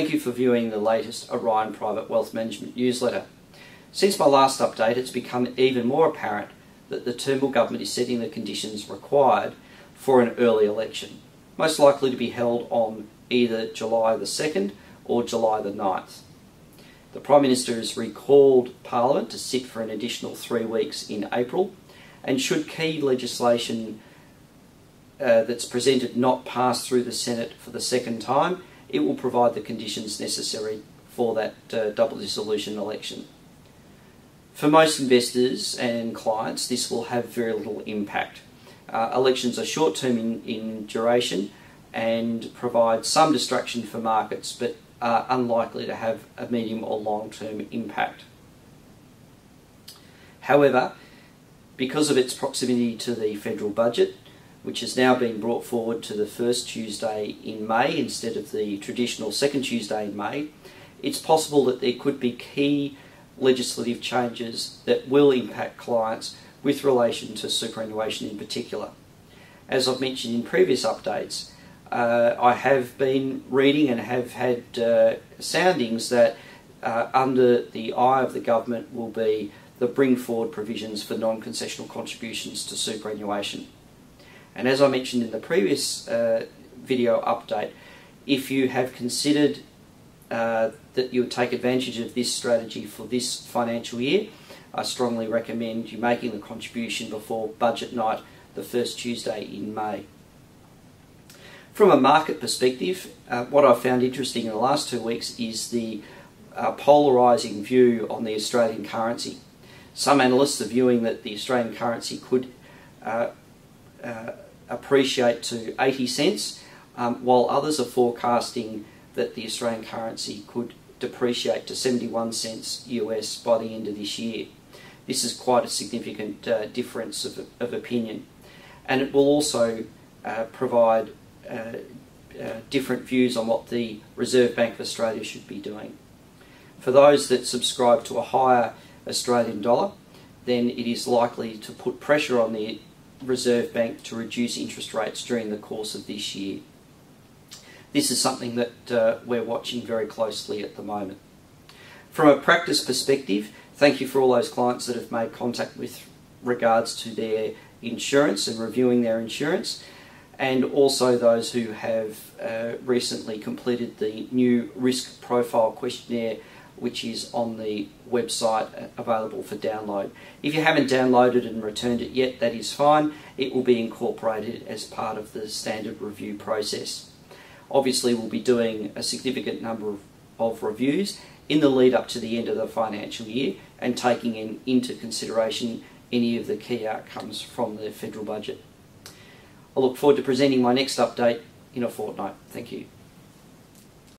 Thank you for viewing the latest Orion Private Wealth Management newsletter. Since my last update, it's become even more apparent that the Turnbull Government is setting the conditions required for an early election, most likely to be held on either July the 2nd or July the 9th. The Prime Minister has recalled Parliament to sit for an additional 3 weeks in April, and should key legislation that's presented not pass through the Senate for the second time, it will provide the conditions necessary for that double dissolution election. For most investors and clients, this will have very little impact. Elections are short-term in duration and provide some distraction for markets, but are unlikely to have a medium or long-term impact. However, because of its proximity to the federal budget, which has now been brought forward to the first Tuesday in May instead of the traditional second Tuesday in May, it's possible that there could be key legislative changes that will impact clients with relation to superannuation in particular. As I've mentioned in previous updates, I have been reading and have had soundings that under the eye of the government will be the bring forward provisions for non-concessional contributions to superannuation. And as I mentioned in the previous video update, if you have considered that you would take advantage of this strategy for this financial year, I strongly recommend you making the contribution before budget night, the first Tuesday in May. From a market perspective, what I've found interesting in the last 2 weeks is the polarizing view on the Australian currency. Some analysts are viewing that the Australian currency could appreciate to 80 cents, while others are forecasting that the Australian currency could depreciate to 71 cents US by the end of this year. This is quite a significant difference of opinion, and it will also provide different views on what the Reserve Bank of Australia should be doing. For those that subscribe to a higher Australian dollar, then it is likely to put pressure on the Reserve Bank to reduce interest rates during the course of this year. This is something that we're watching very closely at the moment. From a practice perspective, thank you for all those clients that have made contact with regards to their insurance and reviewing their insurance, and also those who have recently completed the new risk profile questionnaire, which is on the website available for download. If you haven't downloaded and returned it yet, that is fine. It will be incorporated as part of the standard review process. Obviously, we'll be doing a significant number of reviews in the lead up to the end of the financial year and taking into consideration any of the key outcomes from the federal budget. I look forward to presenting my next update in a fortnight. Thank you.